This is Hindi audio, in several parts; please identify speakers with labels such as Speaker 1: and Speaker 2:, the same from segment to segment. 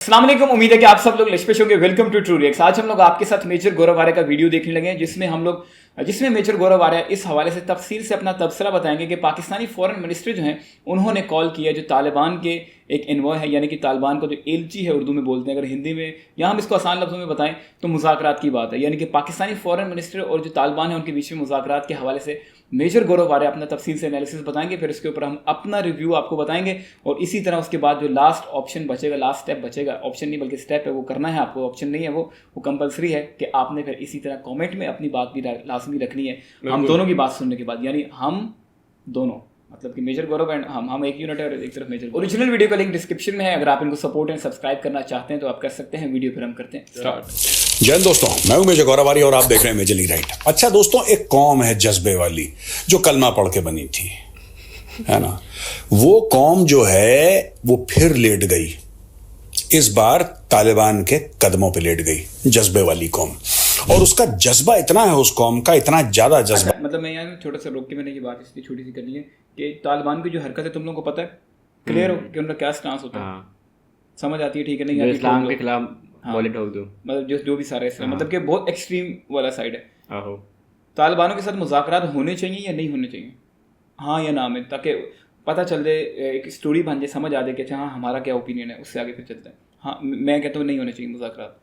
Speaker 1: अस्सलाम वालेकुम, उम्मीद है कि आप सब लोग लिशपेश होंगे। Welcome to true reacts. आज हम लोग आपके साथ मेजर गौरव आर्य का वीडियो देखने लगे हैं जिसमें मेजर गौरव आर्य इस हवाले से तफसील से अपना तबसरा बताएंगे कि पाकिस्तानी फॉरेन मिनिस्टर जो हैं उन्होंने कॉल किया जो तालिबान के एक एनवॉय है, यानी कि तालिबान का जो एलची है उर्दू में बोलते हैं, अगर हिंदी में यहाँ हम इसको आसान लफ्ज़ों में बताएं तो मुज़ाकरात की बात है, यानी कि पाकिस्तानी फॉरेन मिनिस्टर और जो तालिबान है उनके बीच में मुज़ाकरात के हवाले से मेजर गौरव आर्य अपना तफसील से एनालिसिस बताएंगे। फिर इसके ऊपर हम अपना रिव्यू आपको बताएंगे और इसी तरह उसके बाद जो लास्ट ऑप्शन बचेगा, लास्ट स्टेप बचेगा, ऑप्शन नहीं बल्कि स्टेप है, वो करना है आपको, ऑप्शन नहीं है, वो कंपलसरी है कि आपने फिर इसी तरह कमेंट में अपनी बात भी लाजमी रखनी है हम दोनों की बात सुनने के बाद, यानी हम दोनों मतलब कि मेजर गौरव एंड हम एक यूनिट है और एक तरफ मेजर। ओरिजिनल वीडियो का लिंक डिस्क्रिप्शन में है, अगर आप इनको सपोर्ट एंड सब्सक्राइब करना चाहते हैं तो आप कर सकते हैं। वीडियो फिर हम करते हैं स्टार्ट।
Speaker 2: जय दोस्तों, मैं हूं मेजर गौरव आर्य और आप देख रहे हैं मेजरली राइट। अच्छा दोस्तों, एक कौम है जज्बे वाली जो कलमा पढ़ के बनी थी, है ना। वो कौम जो है वो फिर लेट गई, इस बार तालिबान के कदमों पे लेट गई, जज्बे वाली कौम। और उसका जज्बा इतना है उस कौम का, इतना ज्यादा जज्बा।
Speaker 1: मतलब मैं यहाँ छोटा सा रोक के मैंने ये बात इसलिए छोटी सी करनी है कि तालिबान की जो हरकत है तुम लोगों को पता है, क्लियर हो कि उनका क्या स्टांस होता है, समझ आती है, ठीक है नहीं यार,
Speaker 3: इस्लाम के खिलाफ बोले ठोक दो,
Speaker 1: मतलब जो भी सारा इस्लाम, मतलब कि बहुत एक्सट्रीम वाला साइड है।
Speaker 3: आहो,
Speaker 1: तालिबानों के साथ मुज़ाकरात होने चाहिए या नहीं होने चाहिए, हाँ या ना में, ताकि पता चल जाए, एक स्टोरी बन जाए, समझ आ जाए कि अच्छा हाँ हमारा क्या ओपिनियन है, उससे आगे फिर चलते हैं। हाँ मैं कहता हूँ नहीं होने चाहिए मुज़ाकरात,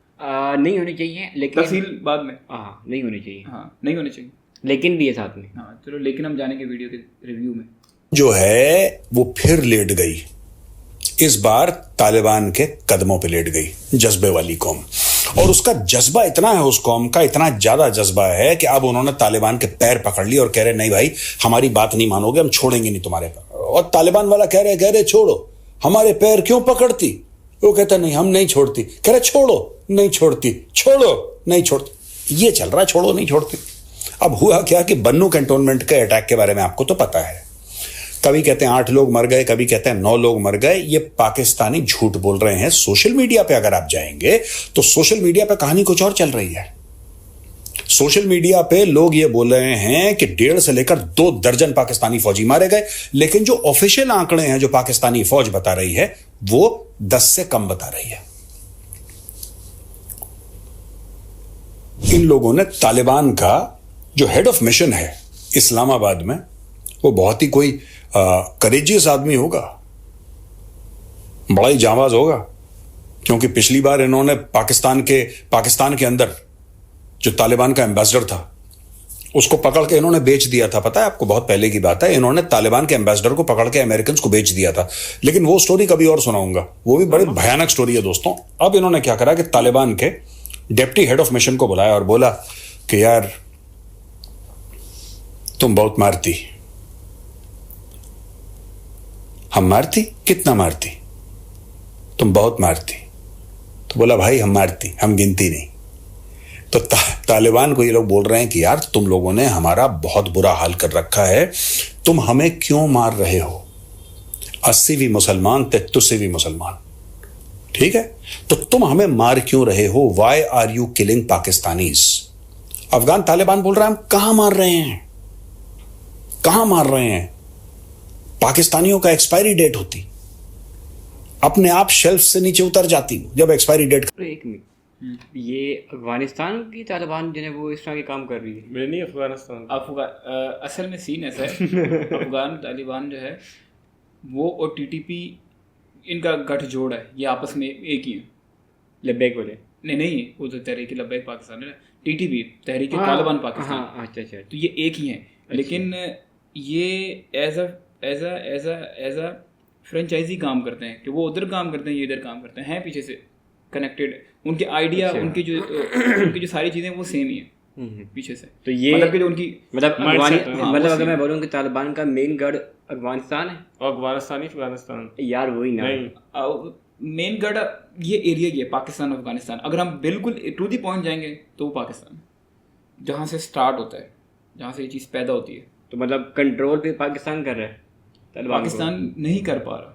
Speaker 3: नहीं होनी चाहिए, लेकिन
Speaker 1: तफसील बाद में।
Speaker 3: हाँ नहीं होनी चाहिए,
Speaker 1: हाँ नहीं होने चाहिए,
Speaker 3: लेकिन भी है साथ में।
Speaker 1: हाँ चलो, लेकिन हम जानेंगे वीडियो के रिव्यू में।
Speaker 2: जो है वो फिर लेट गई, इस बार तालिबान के कदमों पे लेट गई, जज्बे वाली कौम। और उसका जज्बा इतना है उस कौम का, इतना ज्यादा जज्बा है कि अब उन्होंने तालिबान के पैर पकड़ लिए और कह रहे नहीं भाई हमारी बात नहीं मानोगे, हम छोड़ेंगे नहीं तुम्हारे पैर। और तालिबान वाला कह रहे छोड़ो, हमारे पैर क्यों पकड़ती। वो कहता नहीं हम नहीं छोड़ती, कह रहे छोड़ो नहीं छोड़ती, छोड़ो नहीं छोड़ती, ये चल रहा है, छोड़ो नहीं छोड़ती। अब हुआ क्या कि बन्नू कैंटोनमेंट के अटैक के बारे में आपको तो पता है, कभी कहते हैं 8 लोग मर गए, कभी कहते हैं 9 लोग मर गए। ये पाकिस्तानी झूठ बोल रहे हैं। सोशल मीडिया पे अगर आप जाएंगे तो सोशल मीडिया पे कहानी कुछ और चल रही है। सोशल मीडिया पे लोग ये बोल रहे हैं कि 1.5 से लेकर 2 दर्जन पाकिस्तानी फौजी मारे गए, लेकिन जो ऑफिशियल आंकड़े हैं जो पाकिस्तानी फौज बता रही है वो 10 से कम बता रही है। इन लोगों ने तालिबान का जो हेड ऑफ मिशन है इस्लामाबाद में, वो बहुत ही कोई करेजियस आदमी होगा, बड़ा ही जांबाज होगा, क्योंकि पिछली बार इन्होंने पाकिस्तान के अंदर जो तालिबान का एम्बेसडर था उसको पकड़ के इन्होंने बेच दिया था। पता है आपको, बहुत पहले की बात है, इन्होंने तालिबान के एम्बेसडर को पकड़ के अमेरिकन को बेच दिया था। लेकिन वो स्टोरी कभी और सुनाऊंगा, वो भी बड़ी भयानक स्टोरी है दोस्तों। अब इन्होंने क्या करा कि तालिबान के डिप्टी हेड ऑफ मिशन को बुलाया और बोला कि यार तुम बहुत मारती, हम मारती, कितना मारती, तुम बहुत मारती। तो बोला भाई हम मारती, हम गिनती नहीं। तो तालिबान को ये लोग बोल रहे हैं कि यार तुम लोगों ने हमारा बहुत बुरा हाल कर रखा है, तुम हमें क्यों मार रहे हो, 80 भी मुसलमान 33 भी मुसलमान, ठीक है, तो तुम हमें मार क्यों रहे हो, why are you killing Pakistanis. Afghan Taliban बोल रहा है हम कहां मार रहे हैं, कहां मार रहे हैं, पाकिस्तानियों का एक्सपायरी डेट होती, अपने आप शेल्फ से नीचे उतर जाती जब एक्सपायरी डेट।
Speaker 3: एक मिनट, ये अफगानिस्तान की तालिबान जो है वो इस तरह के काम कर रही है?
Speaker 4: मैं नहीं, अफगानिस्तान।
Speaker 1: असल में सीन ऐसा है अफगान तालिबान जो है वो और टीटीपी इनका गठजोड़ है, ये आपस में एक ही है।
Speaker 3: लब्बैक वाले
Speaker 1: नहीं, वो तो तहरीक लब्बैक पाकिस्तान है, टीटीपी तहरीक तालिबान पाकिस्तान।
Speaker 3: हाँ, अच्छा,
Speaker 1: तो ये एक ही है। लेकिन ये एज अ फ्रेंचाइजी काम करते हैं कि वो उधर काम करते हैं, ये इधर काम करते हैं पीछे से कनेक्टेड। उनके आइडिया, उनकी जो सारी चीज़ें वो सेम ही है पीछे से।
Speaker 3: तो ये
Speaker 1: मतलब कि जो उनकी
Speaker 3: मतलब अगर मैं बोलूँ कि तालिबान का मेन गढ़ अफगानिस्तान है,
Speaker 4: अफगानिस्तान
Speaker 3: यार वही ना,
Speaker 1: मेन गढ़ ये एरिया ही है पाकिस्तान अफगानिस्तान। अगर हम बिल्कुल टू दी पॉइंट जाएंगे तो वो पाकिस्तान जहाँ से स्टार्ट होता है, जहाँ से ये चीज़ पैदा होती है।
Speaker 3: तो मतलब कंट्रोल पे पाकिस्तान कर रहा है,
Speaker 1: पाकिस्तान नहीं कर पा रहा।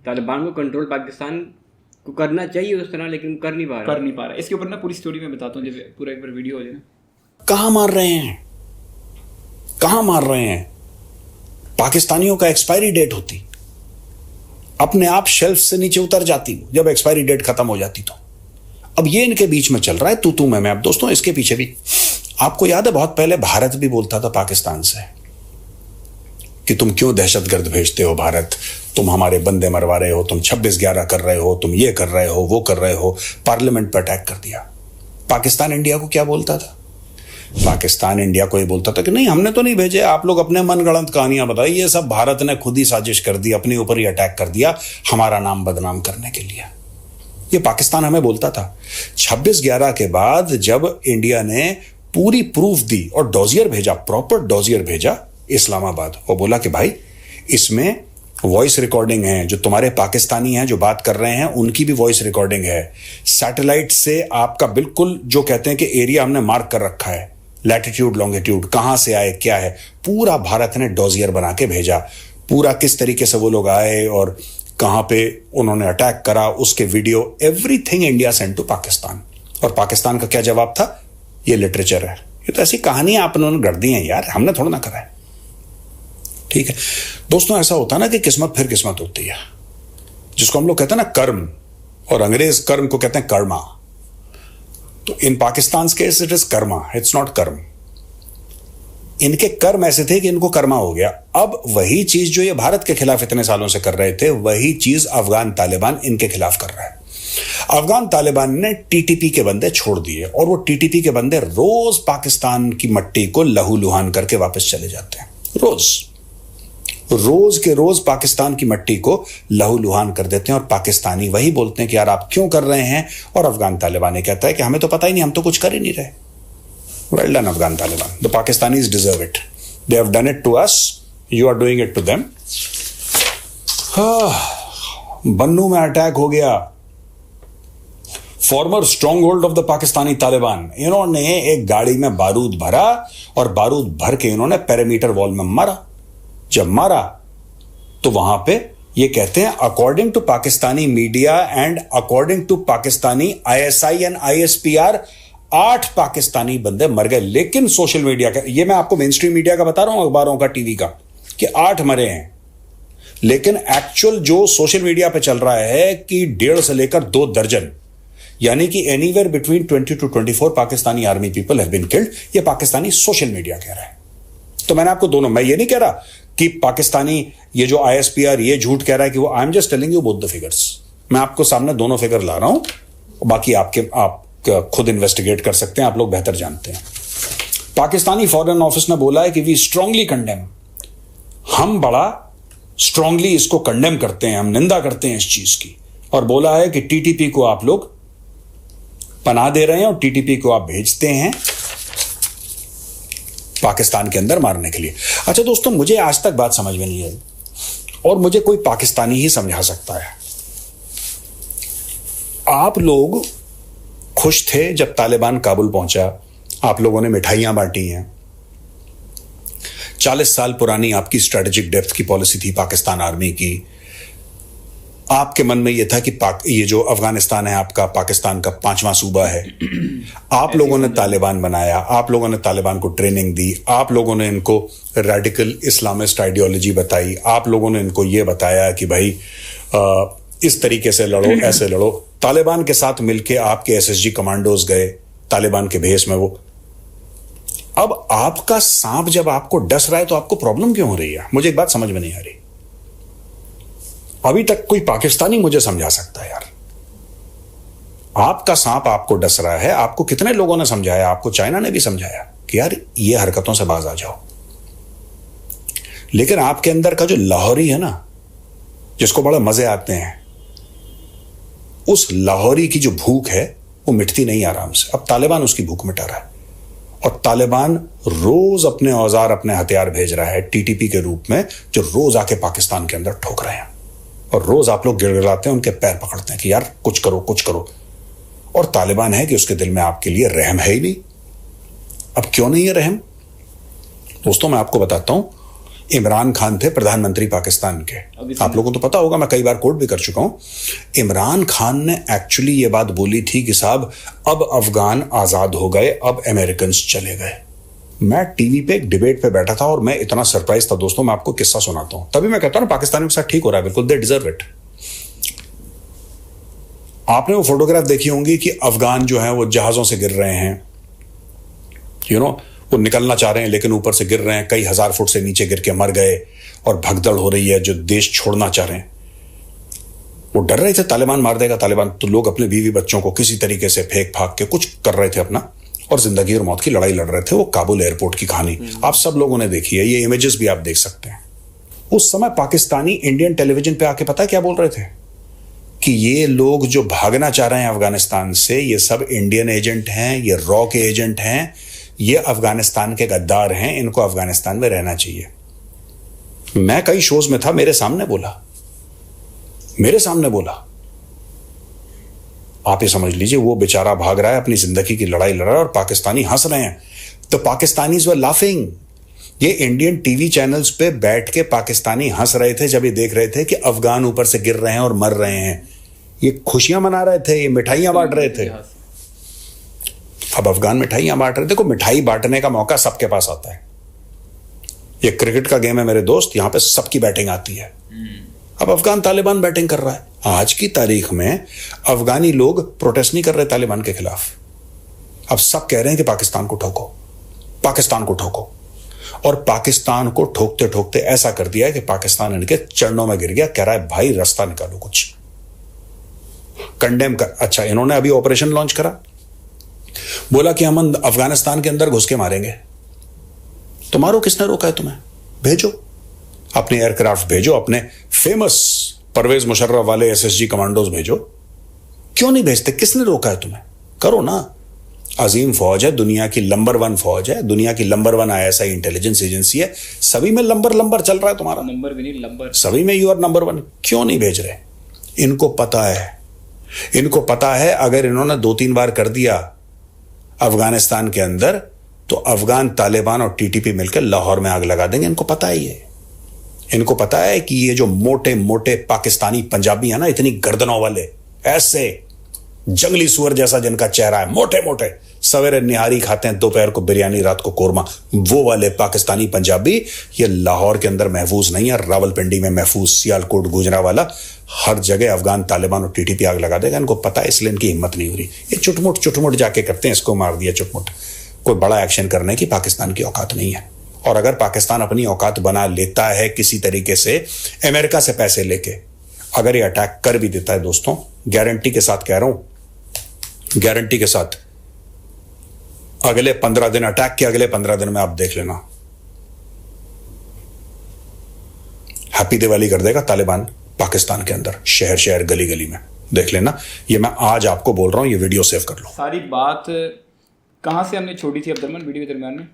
Speaker 3: तालिबान को कंट्रोल पाकिस्तान को करना चाहिए उस तरह, लेकिन कर नहीं पा रहा।
Speaker 1: इसके ऊपर ना पूरी स्टोरी में बताता हूँ जब पूरा एक बार वीडियो हो जाए ना।
Speaker 2: कहां मार रहे हैं, कहां मार रहे हैं, पाकिस्तानियों का एक्सपायरी डेट होती, अपने आप शेल्फ से नीचे उतर जाती जब एक्सपायरी डेट खत्म हो जाती तो। अब ये इनके बीच में चल रहा है तू मैं। अब दोस्तों इसके पीछे भी आपको याद है बहुत पहले भारत भी बोलता था पाकिस्तान से कि तुम क्यों दहशतगर्द भेजते हो भारत, तुम हमारे बंदे मरवा रहे हो, तुम 26/11 कर रहे हो, तुम ये कर रहे हो, वो कर रहे हो। पार्लियामेंट पर अटैक कर दिया। पाकिस्तान इंडिया को क्या बोलता था? पाकिस्तान इंडिया को ये बोलता था कि नहीं हमने तो नहीं भेजे, आप लोग अपने मनगढ़ंत कहानियां बताइए, ये सब भारत ने खुद ही साजिश कर दी, अपने ऊपर ही अटैक कर दिया हमारा नाम बदनाम करने के लिए। ये पाकिस्तान हमें बोलता था। 26/11 के बाद जब इंडिया ने पूरी प्रूफ दी और डॉजियर भेजा, प्रॉपर डॉजियर भेजा इस्लामाबाद, और बोला कि भाई इसमें वॉइस रिकॉर्डिंग है, जो तुम्हारे पाकिस्तानी हैं जो बात कर रहे हैं उनकी भी वॉइस रिकॉर्डिंग है, सैटेलाइट से आपका बिल्कुल जो कहते हैं कि एरिया हमने मार्क कर रखा है, लैटिट्यूड लॉन्गिट्यूड, कहां से आए क्या है, पूरा भारत ने डॉजियर बना के भेजा। पूरा किस तरीके से वो लोग आए और कहां पे उन्होंने अटैक करा, उसके video, everything India send to Pakistan. और पाकिस्तान का क्या जवाब था? ये लिटरेचर है, ये तो ऐसी कहानियां आप उन्होंने गढ़ दी हैं यार, हमने थोड़ा ना करा है। ठीक है दोस्तों, ऐसा होता है ना कि किस्मत फिर किस्मत होती है, जिसको हम लोग कहते हैं ना कर्म, और अंग्रेज कर्म को कहते हैं कर्मा। तो इन Pakistan case it is karma, it's not कर्म। इनके कर्म ऐसे थे कि इनको कर्मा हो गया। अब वही चीज जो ये भारत के खिलाफ इतने सालों से कर रहे थे, वही चीज अफगान तालिबान इनके खिलाफ कर रहा है। अफगान तालिबान ने टीटीपी के बंदे छोड़ दिए और वो टीटीपी के बंदे रोज पाकिस्तान की मट्टी को लहूलुहान करके वापस चले जाते हैं। रोज के रोज पाकिस्तान की मट्टी को लहूलुहान कर देते हैं और पाकिस्तानी वही बोलते हैं कि यार आप क्यों कर रहे हैं, और अफगान तालिबान कहता है कि हमें तो पता ही नहीं, हम तो कुछ कर ही नहीं रहे। Well done Afghan Taliban, the Pakistanis deserve it, they have done it to us, you are doing it to them. Bannu में अटैक हो गया, former stronghold of the Pakistani Taliban. इन्होंने एक गाड़ी में बारूद भरा और बारूद भर के इन्होंने पेरीमीटर वॉल में मारा। जब मारा तो वहां पे ये कहते हैं according to Pakistani media and according to Pakistani ISI and ISPR 8 Pakistani बंदे मर गए। लेकिन सोशल मीडिया का, ये मैं आपको मेन स्ट्रीम मीडिया का बता रहा हूं, अखबारों का, टीवी का, कि 8 मरे हैं। लेकिन एक्चुअल जो सोशल मीडिया पे चल रहा है कि 1.5 से लेकर 2 दर्जन, यानी कि anywhere between 20 to 24 Pakistani army people have been killed. ये पाकिस्तानी सोशल मीडिया कह रहा है। तो मैंने आपको दोनों, मैं ये नहीं कह रहा कि पाकिस्तानी ये जो ISPR ये झूठ कह रहा है कि वो, I am just telling you both the figures. मैं आपको सामने दोनों फिगर ला रहा हूं, बाकी आप खुद इन्वेस्टिगेट कर सकते हैं, आप लोग बेहतर जानते हैं। पाकिस्तानी फॉरेन ऑफिस ने बोला है कि वी स्ट्रांगली कंडेम, हम बड़ा स्ट्रांगली इसको कंडेम करते हैं, हम निंदा करते हैं इस चीज की, और बोला है कि टीटीपी को आप लोग पनाह दे रहे हैं और टीटीपी को आप भेजते हैं पाकिस्तान के अंदर मारने के लिए। अच्छा दोस्तों, मुझे आज तक बात समझ में नहीं आई और मुझे कोई पाकिस्तानी ही समझा सकता है। आप लोग खुश थे जब तालिबान काबुल पहुंचा, आप लोगों ने मिठाइयां बांटी हैं। 40 साल पुरानी आपकी स्ट्रेटेजिक डेप्थ की पॉलिसी थी पाकिस्तान आर्मी की। आपके मन में यह था कि ये जो अफगानिस्तान है आपका पाकिस्तान का 5वां सूबा है। आप लोगों ने तालिबान बनाया, आप लोगों ने तालिबान को ट्रेनिंग दी, आप लोगों ने इनको रेडिकल इस्लामिस्ट आइडियोलॉजी बताई, आप लोगों ने इनको यह बताया कि भाई इस तरीके से लड़ो, ऐसे लड़ो। तालिबान के साथ मिलके आपके SSG कमांडोज गए तालिबान के भेस में वो। अब आपका सांप जब आपको डस रहा है तो आपको प्रॉब्लम क्यों हो रही है? मुझे एक बात समझ में नहीं आ रही। अभी तक कोई पाकिस्तानी मुझे समझा सकता है यार, आपका सांप आपको डस रहा है। आपको कितने लोगों ने समझाया, आपको चाइना ने भी समझाया कि यार ये हरकतों से बाज आ जाओ, लेकिन आपके अंदर का जो लाहौरी है ना, जिसको बड़े मजे आते हैं, उस लाहौरी की जो भूख है वो मिटती नहीं आराम से। अब तालिबान उसकी भूख मिटा रहा है और तालिबान रोज अपने औजार, अपने हथियार भेज रहा है टीटीपी के रूप में, जो रोज आके पाकिस्तान के अंदर ठोक रहे हैं और रोज आप लोग गिड़गिड़ाते हैं, उनके पैर पकड़ते हैं कि यार कुछ करो, कुछ करो। और तालिबान है कि उसके दिल में आपके लिए रहम है ही नहीं। अब क्यों नहीं है रहम? दोस्तों मैं आपको बताता हूं, इमरान खान थे प्रधानमंत्री पाकिस्तान के, आप लोगों को तो पता होगा, मैं कई बार कोट भी कर चुका हूं। इमरान खान ने एक्चुअली ये बात बोली थी कि साहब अब अफगान आजाद हो गए, अब अमेरिकन चले गए। मैं टीवी पे एक डिबेट पे बैठा था और मैं इतना सरप्राइज था दोस्तों, मैं आपको किस्सा सुनाता हूं। तभी मैं कहता हूं ना पाकिस्तानियों के साथ ठीक हो रहा है, बिल्कुल, दे डिजर्व इट। आपने वो फोटोग्राफ देखी होंगी कि अफगान जो है वो जहाजों से गिर रहे हैं, वो निकलना चाह रहे हैं लेकिन ऊपर से गिर रहे हैं, कई हजार फुट से नीचे गिर के मर गए और भगदड़ हो रही है, जो देश छोड़ना चाह रहे हैं। वो डर रहे थे तालिबान मार देगा तालिबान, तो लोग अपने बीवी बच्चों को किसी तरीके से फेंक फाक के कुछ कर रहे थे अपना, और जिंदगी और मौत की लड़ाई लड़ रहे थे। वो काबुल एयरपोर्ट की कहानी आप सब लोगों ने देखी है, ये इमेजेस भी आप देख सकते हैं। उस समय पाकिस्तानी इंडियन टेलीविजन पे आके पता है क्या बोल रहे थे? कि ये लोग जो भागना चाह रहे हैं अफगानिस्तान से, ये सब इंडियन एजेंट हैं, ये रॉ के एजेंट हैं, ये अफगानिस्तान के गद्दार हैं, इनको अफगानिस्तान में रहना चाहिए। मैं कई शोज में था, मेरे सामने बोला। आप ये समझ लीजिए, वो बेचारा भाग रहा है, अपनी जिंदगी की लड़ाई लड़ रहा है और पाकिस्तानी हंस रहे हैं। तो पाकिस्तानीज वर लाफिंग। ये इंडियन टीवी चैनल्स पे बैठ के पाकिस्तानी हंस रहे थे जब ये देख रहे थे कि अफगान ऊपर से गिर रहे हैं और मर रहे हैं। ये खुशियां मना रहे थे, ये मिठाइयां बांट रहे थे। अब अफगान मिठाइयां बांट रहे थे। देखो, मिठाई बांटने का मौका सबके पास आता है। ये क्रिकेट का गेम है मेरे दोस्त, यहां पे सबकी बैटिंग आती है। अब अफगान तालिबान बैटिंग कर रहा है। आज की तारीख में अफगानी लोग प्रोटेस्ट नहीं कर रहे तालिबान के खिलाफ। अब सब कह रहे हैं कि पाकिस्तान को ठोको, पाकिस्तान को ठोको। और पाकिस्तान को ठोकते ठोकते ऐसा कर दिया है कि पाकिस्तान इनके चरणों में गिर गया, कह रहा है भाई रास्ता निकालो, कुछ कंडेम कर। अच्छा, इन्होंने अभी ऑपरेशन लॉन्च करा, बोला कि हम अफगानिस्तान के अंदर घुस के मारेंगे। तो मारो, किसने रोका है तुम्हें? भेजो अपने एयरक्राफ्ट, भेजो अपने फेमस परवेज मुशर्रफ वाले एसएसजी कमांडोज भेजो। क्यों नहीं भेजते? किसने रोका है तुम्हें? करो ना। अजीम फौज है, दुनिया की नंबर 1 फौज है, दुनिया की नंबर 1 ISI इंटेलिजेंस एजेंसी है, सभी में नंबर चल रहा है तुम्हारा।
Speaker 1: नंबर भी नहीं, नंबर
Speaker 2: सभी में यू आर नंबर 1। क्यों नहीं भेज रहे? इनको पता है अगर इन्होंने 2-3 बार कर दिया अफगानिस्तान के अंदर तो अफगान तालिबान और TTP मिलकर लाहौर में आग लगा देंगे। इनको पता है ये। इनको पता है कि ये जो मोटे मोटे पाकिस्तानी पंजाबी है ना, इतनी गर्दनों वाले, ऐसे जंगली सुअर जैसा जिनका चेहरा है, मोटे मोटे, सवेरे निहारी खाते हैं, दोपहर को बिरयानी, रात को कोरमा, वो वाले पाकिस्तानी पंजाबी ये लाहौर के अंदर महफूज नहीं है, रावलपिंडी में महफूज, सियालकोट, गुजरावाला, हर जगह अफगान तालिबान और TTP आग लगा देगा। इनको पता है, इसलिए इनकी हिम्मत नहीं हो रही। ये चुटमुट जाके करते हैं, इसको मार दिया चुटमुट। कोई बड़ा एक्शन करने की पाकिस्तान की औकात नहीं है। और अगर पाकिस्तान अपनी औकात बना लेता है किसी तरीके से, अमेरिका से पैसे लेके, अगर ये अटैक कर भी देता है दोस्तों, गारंटी के साथ कह रहा हूं, गारंटी के साथ, अगले 15 दिन, अटैक के अगले 15 दिन में आप देख लेना, हैप्पी दिवाली कर देगा तालिबान पाकिस्तान के अंदर, शहर शहर, गली गली में। देख लेना। ये मैं आज आपको बोल रहा हूं, ये वीडियो सेव कर लो।
Speaker 1: सारी बात कहां से हमने छोड़ी थी अब्दुलरहमान वीडियो के दरमियान में?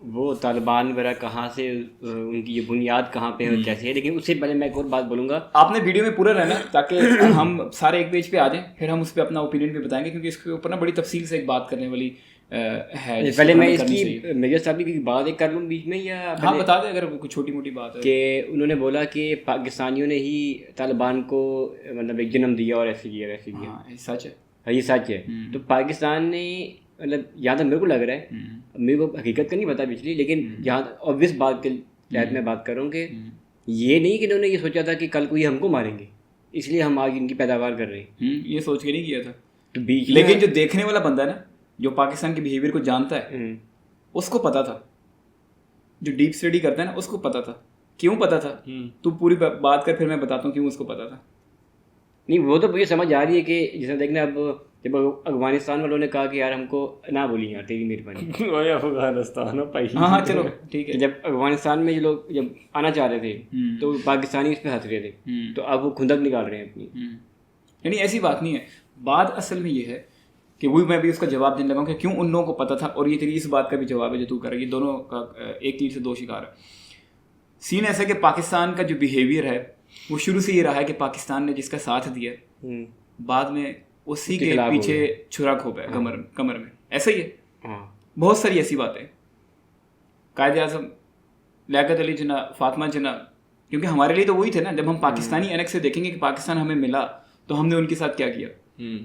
Speaker 3: वो तालिबान वगैरह कहाँ से, उनकी ये बुनियाद कहाँ पे है, कैसे है। लेकिन उससे पहले मैं एक और बात बोलूँगा।
Speaker 1: आपने वीडियो में पूरा रहना ताकि हम सारे एक पेज पे आ जाएं, फिर हम उस पर अपना ओपिनियन भी बताएंगे, क्योंकि इसके ऊपर ना बड़ी तफसील से एक बात करने वाली है।
Speaker 3: पहले मैं इसकी मेजर साहब की बात एक कर लूँ बीच में, या
Speaker 1: हाँ बता दें अगर कुछ छोटी मोटी बात है।
Speaker 3: कि उन्होंने बोला कि पाकिस्तानियों ने ही तालिबान को मतलब एक जन्म दिया और ऐसे किया वैसे किया।
Speaker 1: हाँ, सच है।
Speaker 3: हाँ, ये सच है। तो पाकिस्तान ने, मतलब यहाँ तक मेरे को लग रहा है, मेरे को हकीकत का नहीं पता पिछली, लेकिन यहाँ ऑब्वियस बात के तहत मैं बात कर रहा हूँ कि ये नहीं कि इन्होंने ये सोचा था कि कल को ये हमको मारेंगे, इसलिए हम आज इनकी पैदावार कर रहे हैं।
Speaker 1: ये सोच के नहीं किया था।
Speaker 3: तो बीच
Speaker 1: लेकिन जो देखने वाला बंदा है ना, जो पाकिस्तान के बिहेवियर को जानता है, उसको पता था। जो डीप स्टडी करता है ना, उसको पता था। क्यों पता था? तू पूरी बात कर, फिर मैं बताता हूँ क्यों उसको पता था।
Speaker 3: नहीं, वो तो मुझे समझ आ रही है कि जैसे देखना, अब जब अफगानिस्तान वालों ने कहा कि यार हमको ना बोली यार, तेरी मेहरबानी,
Speaker 4: अफगानिस्तान भाई।
Speaker 1: हाँ चलो ठीक है।
Speaker 3: जब अफगानिस्तान में ये लोग जब आना चाह रहे थे तो पाकिस्तानी इस पे हंस रहे थे, तो अब वो खुंदक निकाल रहे हैं अपनी।
Speaker 1: यानी ऐसी बात नहीं है। बात असल में ये है कि वही मैं भी उसका जवाब देने लगा कि क्यों उन लोगों को पता था, और ये तेरी इस बात का भी जवाब है जो तू कर रही है। दोनों का एक तीर से दो शिकार है। सीन ऐसा कि पाकिस्तान का जो बिहेवियर है वो शुरू से ये रहा है कि पाकिस्तान ने जिसका साथ दिया, बाद में उसी के पीछे छुरा खोपा है कमर में। ऐसा ही है। बहुत सारी ऐसी बातें। कायदे आज़म लियाकत अली जिन्ना, फातिमा जिन्ना, क्योंकि हमारे लिए तो वही थे ना। जब हम पाकिस्तानी एनेक्स से देखेंगे कि पाकिस्तान हमें मिला तो हमने उनके साथ क्या किया।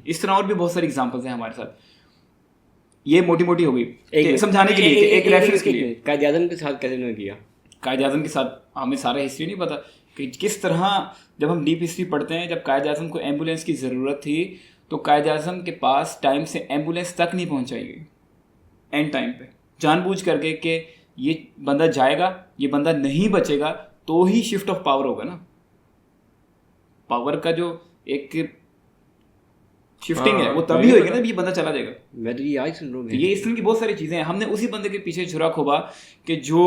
Speaker 1: इस तरह और भी बहुत सारी एग्जांपल्स हैं हमारे साथ। ये मोटी मोटी हो गई समझाने के लिए, एक रेफरेंस के लिए।
Speaker 3: कायदे आज़म के साथ कैसे उन्होंने किया?
Speaker 1: कायदे आज़म के साथ हमें सारा हिस्ट्री नहीं पता। कि किस तरह जब हम डीप हिस्ट्री पढ़ते हैं, जब कायद आज़म को एम्बुलेंस की ज़रूरत थी तो कायद आज़म के पास टाइम से एम्बुलेंस तक नहीं पहुंचाई गई एंड टाइम पे, जानबूझ करके कि ये बंदा जाएगा, ये बंदा नहीं बचेगा तो ही शिफ्ट ऑफ पावर होगा ना। पावर का जो एक शिफ्टिंग है वो तभी होगी ना ये बंदा चला जाएगा।
Speaker 3: मैं तो ये आज सुन रहा हूँ।
Speaker 1: ये इस तरह की बहुत सारी चीज़ें हैं। हमने उसी बंदे के पीछे छुरा खोबा कि जो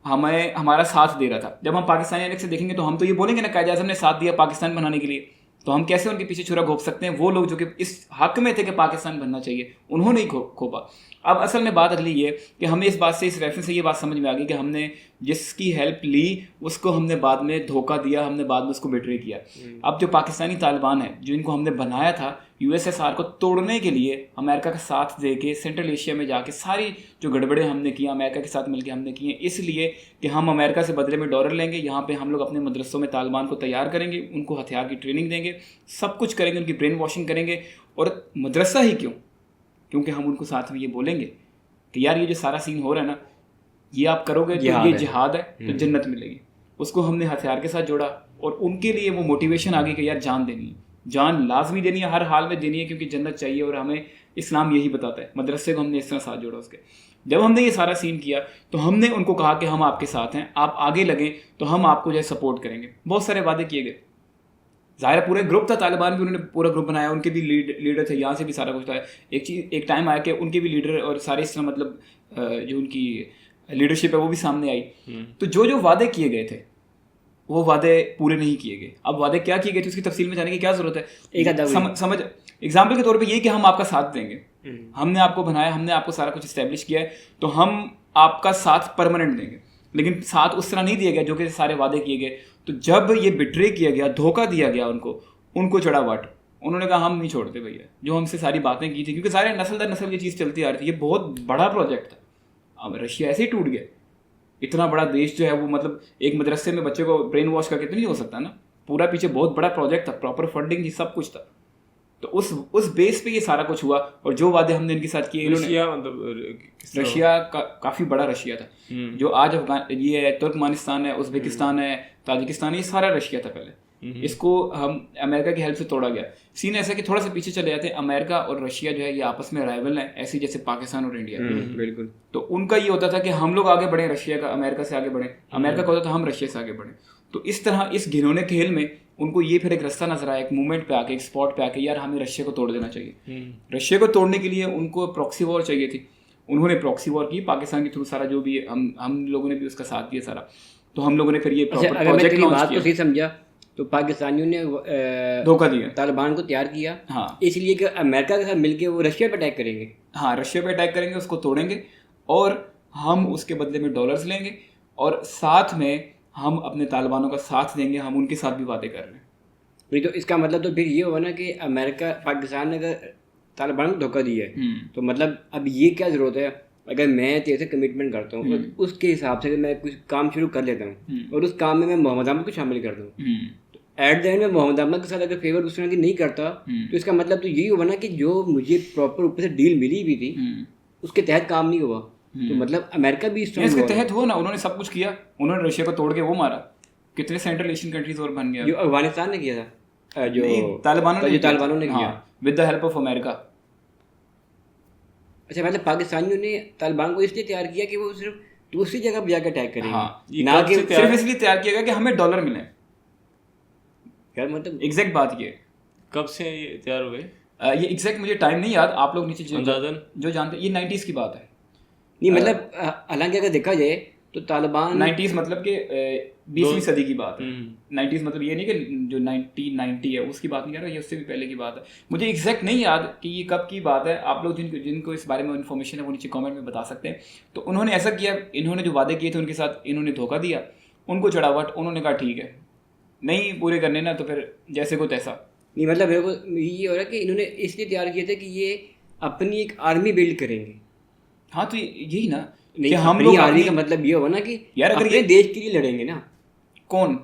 Speaker 1: हमें हमारा साथ दे रहा था। जब हम पाकिस्तानी अलग से देखेंगे तो हम तो ये बोलेंगे ना कायद आज़म ने साथ दिया पाकिस्तान बनाने के लिए, तो हम कैसे उनके पीछे छुरा घोप सकते हैं? वो लोग जो कि इस हक में थे कि पाकिस्तान बनना चाहिए, उन्होंने ही खोपा। अब असल में बात अगली ये कि हमें इस बात से, इस रेफरेंस से ये बात समझ में आ गई कि हमने जिसकी हेल्प ली उसको हमने बाद में धोखा दिया, हमने बाद में उसको बिट्रे किया। अब जो पाकिस्तानी तालिबान है, जो इनको हमने बनाया था यूएसएसआर को तोड़ने के लिए, अमेरिका का साथ दे के सेंट्रल एशिया में जाके सारी जो गड़बड़े हमने किया अमेरिका के साथ मिलकर हमने किए, इसलिए कि हम अमेरिका से बदले में डॉलर लेंगे, यहाँ पे हम लोग अपने मदरसों में तालिबान को तैयार करेंगे, उनको हथियार की ट्रेनिंग देंगे, सब कुछ करेंगे, उनकी ब्रेन वॉशिंग करेंगे। और मदरसा ही क्यों? क्योंकि हम उनको साथ में ये बोलेंगे कि यार ये जो सारा सीन हो रहा है ना, ये आप करोगे तो ये जिहाद है, तो जन्नत मिलेगी। उसको हमने हथियार के साथ जोड़ा और उनके लिए वो मोटिवेशन आ गई कि यार जान देनी है, जान लाजमी देनी है, हर हाल में देनी है, क्योंकि जन्नत चाहिए और हमें इस्लाम यही बताता है। मदरसे को हमने इस तरह साथ जोड़ा उसके। जब हमने ये सारा सीन किया तो हमने उनको कहा कि हम आपके साथ हैं, आप आगे लगें तो हम आपको जो है सपोर्ट करेंगे। बहुत सारे वादे किए गए, ज़ाहिर पूरे ग्रुप था, तालिबान भी उन्होंने पूरा ग्रुप बनाया, उनके भी लीडर थे, यहाँ से भी सारा कुछ था। एक टाइम आया कि उनके भी लीडर और सारे इस तरह मतलब जो उनकी लीडरशिप है वो भी सामने आई। तो जो जो वादे किए गए थे वो वादे पूरे नहीं किए गए। अब वादे क्या किए गए थे उसकी तफसील में जाने की क्या ज़रूरत है? समझ एग्जाम्पल के तौर पे ये कि हम आपका साथ देंगे, हमने आपको बनाया, हमने आपको सारा कुछ इस्टेब्लिश किया है, तो हम आपका साथ परमानेंट देंगे। लेकिन साथ उस तरह नहीं दिया गया जो कि सारे वादे किए गए। तो जब ये बिट्रे किया गया, धोखा दिया गया उनको चढ़ा वाट। उन्होंने कहा हम नहीं छोड़ते भैया, जो हमसे सारी बातें की थी, क्योंकि सारे नस्ल दर नस्ल ये चीज़ चलती आ रही थी। ये बहुत बड़ा प्रोजेक्ट था। अब रशिया ऐसे ही टूट गया। इतना बड़ा देश जो है वो मतलब एक मदरसे में बच्चे को ब्रेन वॉश करके तो नहीं हो सकता ना। पूरा पीछे बहुत बड़ा प्रोजेक्ट था, प्रॉपर फंडिंग थी, सब कुछ था। तो उस बेस पे ये सारा कुछ हुआ। और जो वादे हमने इनके साथ किए, रशिया काफ़ी बड़ा रशिया था, जो आज ये है तुर्कमानिस्तान है, उज़्बेकिस्तान है, ताजिकिस्तान, ये सारा रशिया था पहले। इसको हम अमेरिका की हेल्प से तोड़ा गया। सीन ऐसा कि थोड़ा सा पीछे चले जाते हैं, अमेरिका और रशिया जो है ये आपस में राइवल हैं, ऐसे जैसे पाकिस्तान और इंडिया।
Speaker 3: बिल्कुल।
Speaker 1: तो उनका ये होता था कि हम लोग आगे बढ़े, रशिया का अमेरिका से आगे बढ़े, अमेरिका का होता था हम रशिया से आगे बढ़े। तो इस तरह इस घिनौने खेल में उनको ये फिर एक रास्ता नजर आया, एक मूवमेंट पे आके, एक स्पॉट पे आके, यार हमें रशिया को तोड़ देना चाहिए। रशिया को तोड़ने के लिए उनको प्रॉक्सी वॉर चाहिए थी। उन्होंने प्रॉक्सी वॉर की पाकिस्तान के थ्रू, सारा जो भी हम लोगों ने भी उसका साथ दिया सारा। तो हम लोगों ने फिर ये
Speaker 3: प्रोजेक्ट लॉन्च किया। सही समझा तो पाकिस्तानियों ने
Speaker 1: धोखा दिया,
Speaker 3: तालिबान को तैयार किया।
Speaker 1: हाँ,
Speaker 3: इसलिए कि अमेरिका के साथ मिलके वो रशिया पे अटैक करेंगे।
Speaker 1: हाँ, रशिया पे अटैक करेंगे, उसको तोड़ेंगे और हम उसके बदले में डॉलर्स लेंगे और साथ में हम अपने तालिबानों का साथ देंगे। हम उनके साथ भी बातें कर रहे हैं।
Speaker 3: नहीं तो इसका मतलब तो फिर ये हुआ ना कि अमेरिका पाकिस्तान ने अगर तालिबान को धोखा दिया है तो मतलब अब ये क्या ज़रूरत है, अगर मैं तेरे से कमिटमेंट करता हूँ उसके हिसाब से मैं कुछ काम शुरू कर लेता हूँ और उस काम में मैं मोहम्मद अहमद को शामिल कर दूँ, तो एट द एंड में मोहम्मद अहमद के साथ अगर फेवर उस तरह की नहीं करता तो इसका मतलब तो यही हुआ ना कि जो मुझे प्रॉपर ऊपर से डील मिली भी थी उसके तहत काम नहीं हुआ। तो मतलब अमेरिका भी
Speaker 1: इसके तहत हो ना, उन्होंने सब कुछ किया, उन्होंने रशिया को तोड़ के वो मारा। कितने सेंट्रल एशियन कंट्रीज और बन गया।
Speaker 3: जो अफगानिस्तान ने किया था, जो
Speaker 1: तालिबानों
Speaker 3: ने किया
Speaker 1: with the help of America.
Speaker 3: अच्छा, मतलब पाकिस्तानियों ने तालिबान को इसलिए तैयार किया कि वो सिर्फ दूसरी जगह पर जाकर अटैक करेंगे।
Speaker 1: हाँ, ना कि सिर्फ इसलिए तैयार किया गया कि हमें डॉलर मिले।
Speaker 3: यार मतलब
Speaker 1: एग्जैक्ट बात ये
Speaker 4: कब से ये तैयार हुए?
Speaker 1: ये एग्जैक्ट मुझे टाइम नहीं याद, आप लोग नीचे जो जानते, ये 90s की बात है।
Speaker 3: नहीं मतलब हालांकि अगर देखा जाए तो तालिबान
Speaker 1: 90s मतलब कि 20वीं सदी की बात है। 90s मतलब ये नहीं कि जो 1990 है उसकी बात नहीं कर रहा, ये उससे भी पहले की बात है। मुझे एग्जैक्ट नहीं याद कि ये कब की बात है। आप लोग जिनको इस बारे में इन्फॉर्मेशन है वो नीचे कमेंट में बता सकते हैं। तो उन्होंने ऐसा किया, इन्होंने जो वादे किए थे उनके साथ इन्होंने धोखा दिया, उनको चढ़ावट, उन्होंने कहा ठीक है नहीं पूरे करने ना तो फिर जैसे को तैसा।
Speaker 3: नहीं मतलब मेरे को ये हो रहा है कि इन्होंने इसलिए तैयार किए थे कि ये अपनी एक आर्मी बिल्ड करेंगे।
Speaker 1: हाँ तो यही ना,
Speaker 3: नहीं हम लोग आर्मी का मतलब ये हुआ ना कि
Speaker 1: यार अगर
Speaker 3: ये देश के लिए लड़ेंगे ना।
Speaker 1: कौन?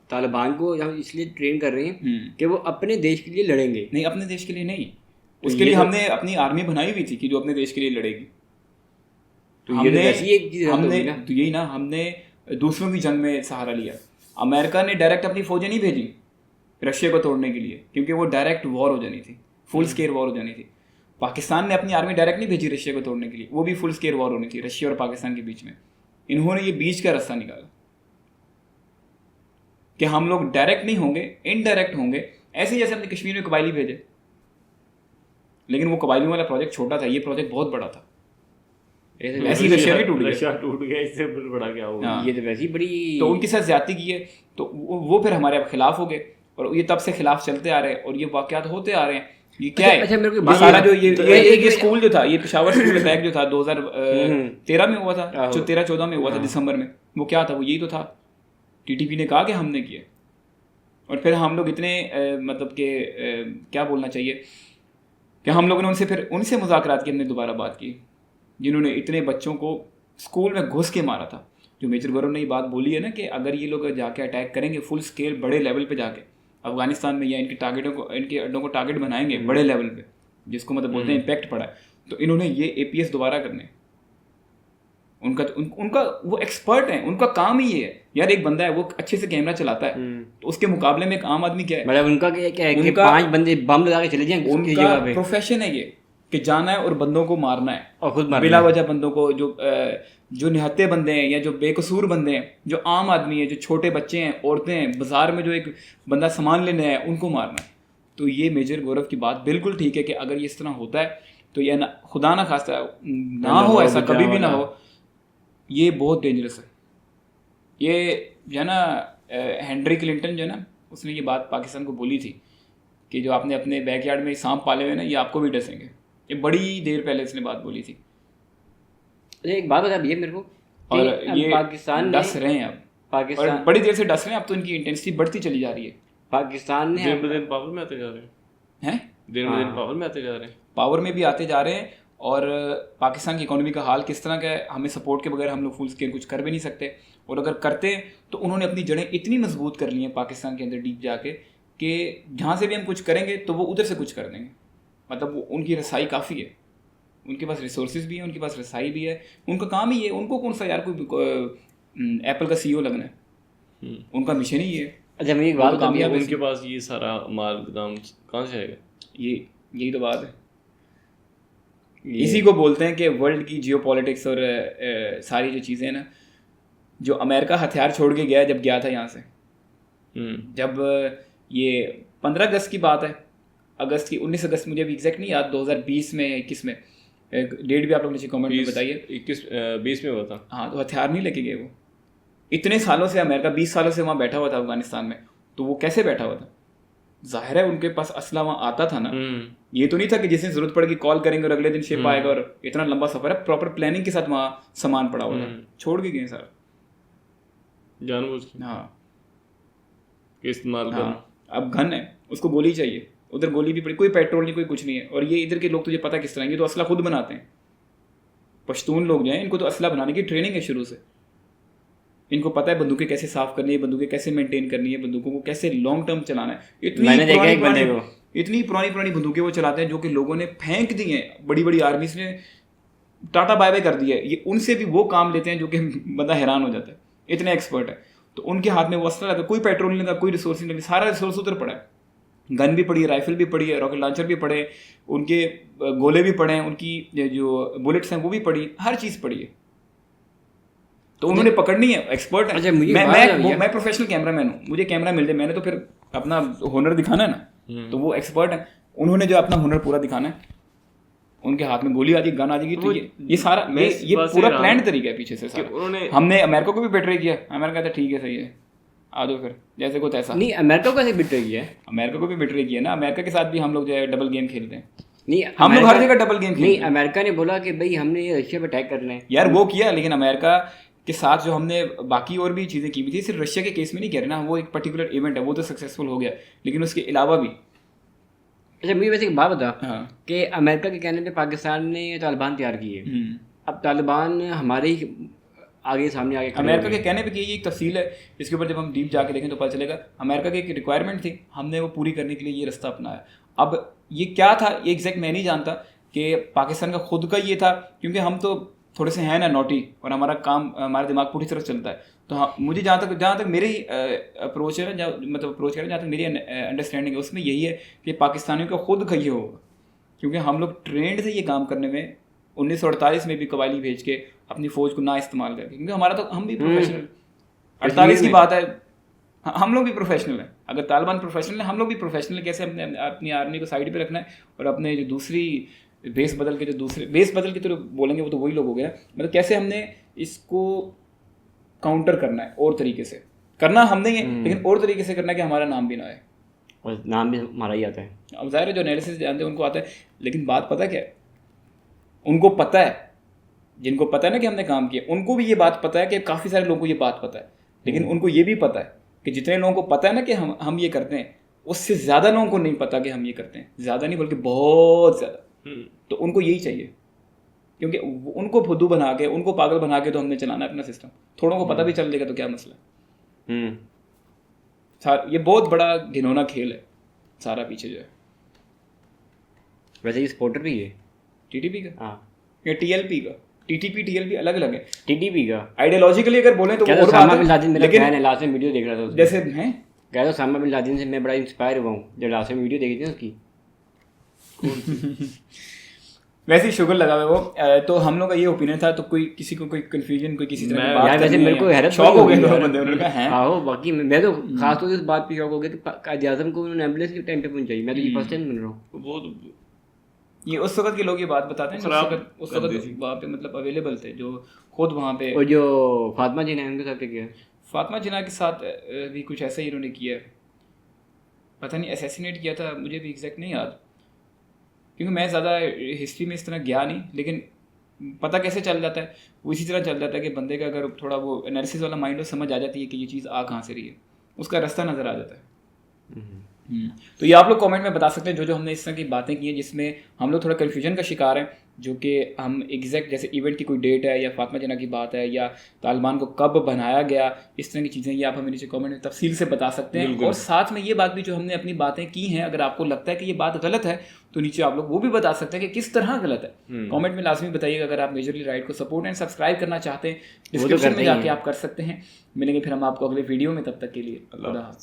Speaker 3: तालिबान को हम इसलिए ट्रेन कर रहे हैं कि वो अपने देश के लिए लड़ेंगे।
Speaker 1: नहीं, अपने देश के लिए नहीं, उसके लिए हमने अपनी आर्मी बनाई हुई थी कि जो अपने देश के लिए लड़ेगी।
Speaker 3: तो हमने
Speaker 1: तो यही ना, हमने दूसरों की जंग में सहारा लिया। अमेरिका ने डायरेक्ट अपनी फौजें नहीं भेजी रशिया को तोड़ने के लिए, क्योंकि वो डायरेक्ट वॉर हो जानी थी, फुल स्केल वॉर हो जानी थी। पाकिस्तान ने अपनी आर्मी डायरेक्ट नहीं भेजी रशिया को तोड़ने के लिए, वो भी फुल स्केल वॉर होनी थी रशिया और पाकिस्तान के बीच में। इन्होंने ये बीच का रास्ता निकाला कि हम लोग डायरेक्ट नहीं होंगे, इनडायरेक्ट होंगे, ऐसे जैसे हमने कश्मीर में कबायली भेजे। लेकिन वो कबायलियों वाला प्रोजेक्ट छोटा था, ये प्रोजेक्ट बहुत बड़ा था। ऐसी रशिया भी टूट गया,
Speaker 4: रशिया टूट गया, इससे बड़ा क्या होगा।
Speaker 1: हाँ।
Speaker 3: ये तो वैसी बड़ी
Speaker 1: तो उनके साथ ज्यादती की है, तो वो फिर हमारे खिलाफ हो गए, और ये तब से खिलाफ चलते आ रहे हैं, और ये वाकयात होते आ रहे हैं। ये क्या है?
Speaker 3: अच्छा, मेरे को
Speaker 1: ये
Speaker 3: बात
Speaker 1: सारा जो
Speaker 3: तो
Speaker 1: ये स्कूल जो था, ये पेशावर स्कूल अटैक जो था 2013 में हुआ था, 13-14 में हुआ था दिसंबर में, वो क्या था? वो यही तो था। टीटीपी ने कहा कि हमने किया, और फिर हम लोग इतने मतलब कि क्या बोलना चाहिए कि हम लोगों ने उनसे मुज़ाकरात की, हमने दोबारा बात की, जिन्होंने इतने बच्चों को स्कूल में घुस के मारा था। जो मेजर गौरव ने ये बात बोली है ना कि अगर ये लोग जाके अटैक करेंगे फुल स्केल बड़े लेवल पे जाके अफगानिस्तान में, या इनके अड्डों को टारगेट बनाएंगे बड़े लेवल पे, जिसको मतलब बोलते हैं इम्पैक्ट पड़ा है, तो इन्होंने ये एपीएस दोबारा करने। उनका वो एक्सपर्ट है, उनका काम ही ये है यार। एक बंदा है वो अच्छे से कैमरा चलाता है, तो उसके मुकाबले में एक आम आदमी क्या है?
Speaker 3: मतलब उनका क्या है कि 5 बंदे बम लगा के चले जाएंगे उसकी
Speaker 1: उनका
Speaker 3: जगह पे।
Speaker 1: प्रोफेशन है ये कि जाना है और बंदों को मारना है,
Speaker 3: और खुद मारना
Speaker 1: बिला
Speaker 3: है।
Speaker 1: वजह बंदों को, जो निहत्ते बंदे हैं या जो बेकसूर बंदे हैं, जो आम आदमी है, जो छोटे बच्चे हैं, औरतें हैं, बाजार में जो एक बंदा सामान लेने आया, उनको मारना है। तो ये मेजर गौरव की बात बिल्कुल ठीक है कि अगर ये इस तरह होता है तो ये ना, खुदा ना खास्ता ना हो, ऐसा कभी भी ना हो, ये बहुत डेंजरस है। ये जो है ना हेनरी क्लिंटन जो है ना, उसने ये बात पाकिस्तान को बोली थी कि जो आपने अपने बैकयार्ड में सांप पाले हुए ना, ये आपको भी डसेंगे। ये बड़ी देर पहले इसने बात बोली थी,
Speaker 3: अच्छा एक बात बता भैया मेरे को,
Speaker 1: और
Speaker 3: अब
Speaker 1: ये
Speaker 3: पाकिस्तान
Speaker 1: डस रहे हैं अब,
Speaker 3: पाकिस्तान
Speaker 1: और बड़ी देर से डस रहे हैं। अब तो इनकी इंटेंसिटी बढ़ती चली जा रही है।
Speaker 3: पाकिस्तान ने
Speaker 4: दिन ब दिन पावर में आते जा रहे हैं, दिन ब दिन पावर में आते जा रहे हैं,
Speaker 1: पावर में भी आते जा रहे हैं। और पाकिस्तान की इकोनॉमी का हाल किस तरह का है, हमें सपोर्ट के बगैर हम लोग फुल स्केल कुछ कर भी नहीं सकते, और अगर करते हैं तो उन्होंने अपनी जड़ें इतनी मजबूत कर ली हैं पाकिस्तान के अंदर डीप जाके कि जहाँ से भी हम कुछ करेंगे तो वो उधर से कुछ कर देंगे। मतलब उनकी रसाई काफ़ी है, उनके पास रिसोर्सेज भी हैं, उनके पास रसाई भी है, उनका काम ही है। उनको कौन सा यार कोई एप्पल का सीईओ लगना है, उनका मिशन ही है।
Speaker 3: अच्छा मैं एक बात
Speaker 1: कामयाब
Speaker 3: कामयाब
Speaker 1: है
Speaker 4: उनके पास ये सारा माल दाम कहाँ से आएगा?
Speaker 1: यही तो बात है। इसी को बोलते हैं कि वर्ल्ड की जियोपॉलिटिक्स और सारी जो चीज़ें ना, जो अमेरिका हथियार छोड़ के गया जब गया था यहाँ से, जब ये 15 अगस्त की बात है, अगस्त की 19 अगस्त, मुझे भी एग्जैक्ट नहीं याद, 2020 में या 21 में, डेट भी आप लोग नीचे कमेंट में बताइए।
Speaker 4: 20 में हुआ था।
Speaker 1: हाँ, तो हथियार नहीं लेके गए वो। इतने सालों से अमेरिका 20 सालों से वहाँ बैठा हुआ था अफगानिस्तान में, तो वो कैसे बैठा हुआ था? जाहिर है उनके पास असला वहाँ आता था ना। ये तो नहीं था कि जिस दिन जरूरत पड़ेगी कॉल करेंगे और अगले दिन शिप आएगा, और इतना लंबा सफर है, प्रॉपर प्लानिंग के साथ वहाँ सामान पड़ा हुआ था, छोड़ के गए सारा
Speaker 4: जानबूझ के
Speaker 1: हाँ
Speaker 4: इस्तेमाल करना।
Speaker 1: अब गन है, उसको गोली चाहिए, उधर गोली भी पड़ी, कोई पेट्रोल नहीं, कोई कुछ नहीं है। और ये इधर के लोग तुझे पता किस तरह, ये तो असला खुद बनाते हैं। पश्तून लोग जो हैं, इनको तो असला बनाने की ट्रेनिंग है शुरू से। इनको पता है बंदूकें कैसे साफ करनी है, बंदूकें कैसे मेंटेन करनी है, बंदूकों को कैसे लॉन्ग टर्म चलाना है।
Speaker 3: मैंने देखा एक बंदे को,
Speaker 1: इतनी पुरानी बंदूकें वो चलाते हैं जो कि लोगों ने फेंक दी हैं, बड़ी बड़ी आर्मीज ने टाटा बाय बाय कर दिया है। ये उनसे भी वो काम लेते हैं जो कि बंदा हैरान हो जाता है, इतने एक्सपर्ट है। तो उनके हाथ में वो असला लगा, कोई पेट्रोल नहीं लगा, कोई रिसोर्स नहीं लगा, सारा रिसोर्स उधर पड़ा है। गन भी पड़ी है, राइफल भी पड़ी है, रॉकेट लॉन्चर भी पड़े, उनके गोले भी पड़े हैं, उनकी जो बुलेट्स हैं वो भी पड़ी, हर चीज़ पड़ी है। तो उन्होंने पकड़नी है, एक्सपर्ट है।
Speaker 3: अच्छा, मुझे
Speaker 1: मैं प्रोफेशनल कैमरामैन हूँ, मुझे कैमरा मिल जाए, मैंने तो फिर अपना हुनर दिखाना है ना। तो वो एक्सपर्ट है, उन्होंने जो अपना हुनर पूरा दिखाना है, उनके हाथ में गोली आ जाएगी, गन आ जाएगी। तो ये सारा ये पूरा प्लान तरीका है पीछे से सारा।
Speaker 4: उन्होंने
Speaker 1: हमने अमेरिका को भी बेट्रे किया, अमेरिका कहता ठीक है सही है, आ जाओ फिर, जैसे कुछ ऐसा
Speaker 3: नहीं अमेरिका को कैसे बिट्रे किया है?
Speaker 1: अमेरिका को भी बेट्रे किया ना। अमेरिका के साथ भी हम लोग जो है डबल गेम खेलते हैं।
Speaker 3: नहीं
Speaker 1: हम लोग हर जगह डबल गेम खेलते
Speaker 3: नहीं,
Speaker 1: हैं।
Speaker 3: अमेरिका ने बोला कि भाई हमने ये रशिया पे अटैक करना है
Speaker 1: यार वो किया, लेकिन अमेरिका के साथ जो हमने बाकी और भी चीज़ें की हुई थी, सिर्फ रशिया के केस में नहीं कह रहे ना, वो एक पर्टिकुलर इवेंट है, वो तो सक्सेसफुल हो गया, लेकिन उसके अलावा भी।
Speaker 3: अच्छा मुझे वैसे एक बात बता
Speaker 1: हाँ
Speaker 3: कि अमेरिका के कहने पे पाकिस्तान ने तालिबान तैयार की है। अब तालिबान हमारे ही आगे सामने आगे खड़े
Speaker 1: अमेरिका
Speaker 3: हो
Speaker 1: के
Speaker 3: गए।
Speaker 1: कहने पे कि ये एक तफसील है, इसके ऊपर जब हम डीप जाके देखें तो पता चलेगा अमेरिका की एक रिक्वायरमेंट थी, हमने वो पूरी करने के लिए ये रास्ता अपनाया। अब ये क्या था ये एग्जैक्ट मैं नहीं जानता कि पाकिस्तान का खुद का ये था, क्योंकि हम तो थोड़े से हैं ना नोटी, और हमारा काम, हमारा दिमाग पूरी तरह चलता है, तो हाँ मुझे जहाँ तक मेरी अप्रोच है ना, मतलब अप्रोच है जहाँ तक मेरी अंडरस्टैंडिंग है उसमें यही है कि पाकिस्तानियों का खुद का ये होगा, क्योंकि हम लोग ट्रेंड थे ये काम करने में 1948 में भी कबायली भेज के अपनी फ़ौज को ना इस्तेमाल करके, क्योंकि हमारा तो हम भी प्रोफेशनल 48 की बात है, हम लोग भी प्रोफेशनल हैं। अगर तालिबान प्रोफेशनल है, हम लोग भी प्रोफेशनल है। कैसे अपनी आर्मी को साइड पे रखना है और अपने जो दूसरी बेस बदल के तो बोलेंगे वो तो वही लोग हो गए ना, मतलब कैसे हमने इसको काउंटर करना है, और तरीके से करना हमने ही है, लेकिन और तरीके से करना है कि हमारा नाम भी ना आए,
Speaker 3: और नाम भी हमारा ही आता है।
Speaker 1: अब ज़ाहिर है जो एनालिसिस जानते हैं उनको आता है, लेकिन बात पता क्या है, उनको पता है, जिनको पता है ना कि हमने काम किया, उनको भी ये बात पता है कि काफ़ी सारे लोगों को ये बात पता है, लेकिन उनको ये भी पता है कि जितने लोगों को पता है ना कि हम ये करते हैं, उससे ज़्यादा लोगों को नहीं पता कि हम ये करते हैं, ज़्यादा नहीं बल्कि बहुत ज़्यादा। तो उनको यही चाहिए, क्योंकि उनको फुद्दू बना के, उनको पागल बना के तो हमने चलाना है अपना सिस्टम। थोड़ों को पता भी चल जाएगा तो क्या मसला है। ये बहुत बड़ा घिनौना खेल है सारा पीछे जो है।
Speaker 3: वैसे ये सपोर्टर भी है
Speaker 1: टीटीपी का,
Speaker 3: हाँ,
Speaker 1: या टीएलपी का, टीटीपी टीएलपी अलग अलग है।
Speaker 3: टीटीपी का
Speaker 1: आइडियोलॉजिकली अगर बोलें तो
Speaker 3: क्या
Speaker 1: और
Speaker 3: उसामा
Speaker 1: बात
Speaker 3: बिन
Speaker 1: है,
Speaker 3: लादेन मेरा
Speaker 1: लेकिन
Speaker 3: फैन है, लास्ट में वीडियो देख रहा था उसकी।
Speaker 1: जैसे हैं
Speaker 3: कह दो उसामा बिन लादेन से मैं बड़ा इंस्पायर हुआ हूँ जब लास्ट में वीडियो देखी थी ना उसकी।
Speaker 1: वैसे ही शुगर लगा हुआ वो। तो हम लोग का ये ओपिनियन था, तो कोई किसी को कोई कंफ्यूजन, कोई किसी तरह की बात
Speaker 3: यार वैसे
Speaker 1: करनी
Speaker 3: मेरे
Speaker 1: है,
Speaker 3: को हैरत
Speaker 1: शौक हो गए
Speaker 3: हुई
Speaker 1: दो
Speaker 3: यार।
Speaker 1: बंदे, उन्होंने कहा हैं
Speaker 3: हाँ बाकी मैं तो खास तौर से इस बात पे शौक हो गया कि कायद आज़म को उन्होंने एम्बुलेंस के टाइम पे पहुंचाई। मैं तो ये फर्स्ट टाइम सुन रहा हूँ।
Speaker 4: वो तो
Speaker 1: ये उस वक्त के लोग ये बात बताते हैं,
Speaker 4: खराब
Speaker 1: उस
Speaker 4: कर दी
Speaker 1: वक्त
Speaker 4: थी।
Speaker 1: वहाँ पे मतलब अवेलेबल थे जो खुद वहाँ पे।
Speaker 3: और जो फातिमा जी ने उनके साथ क्या किया?
Speaker 1: फातिमा जिन्ना के साथ भी कुछ ऐसा ही इन्होंने किया है, पता नहीं असैसिनेट किया था, मुझे भी एग्जैक्ट नहीं याद, क्योंकि मैं ज़्यादा हिस्ट्री में इस तरह गया नहीं, लेकिन पता कैसे चल जाता है, वो इसी तरह चल जाता है कि बंदे का अगर थोड़ा वो एनालिसिस वाला माइंड हो, समझ आ जाती है कि ये चीज़ आ कहाँ से रही है, उसका रास्ता नज़र आ जाता है। तो ये आप लोग कमेंट में बता सकते हैं जो हमने इस तरह की बातें की हैं जिसमें हम लोग थोड़ा कन्फ्यूजन का शिकार हैं, जो कि हम एग्जैक्ट जैसे इवेंट की कोई डेट है या फातिमा जिन्ना की बात है या तालिबान को कब बनाया गया, इस तरह की चीज़ें ये आप हमें नीचे कमेंट में तफसील से बता सकते हैं। और साथ में ये बात भी जो हमने अपनी बातें की हैं, अगर आपको लगता है कि ये बात गलत है तो नीचे आप लोग वो भी बता सकते हैं कि किस तरह गलत है। कमेंट में लाजमी बताइएगा। अगर आप मेजरली राइट को सपोर्ट एंड सब्सक्राइब करना चाहते हैं, डिस्क्रिप्शन में जाके आप कर सकते हैं। मिलेंगे फिर हम आपको अगले वीडियो में, तब तक के लिए अल्लाह हाफ़िज़।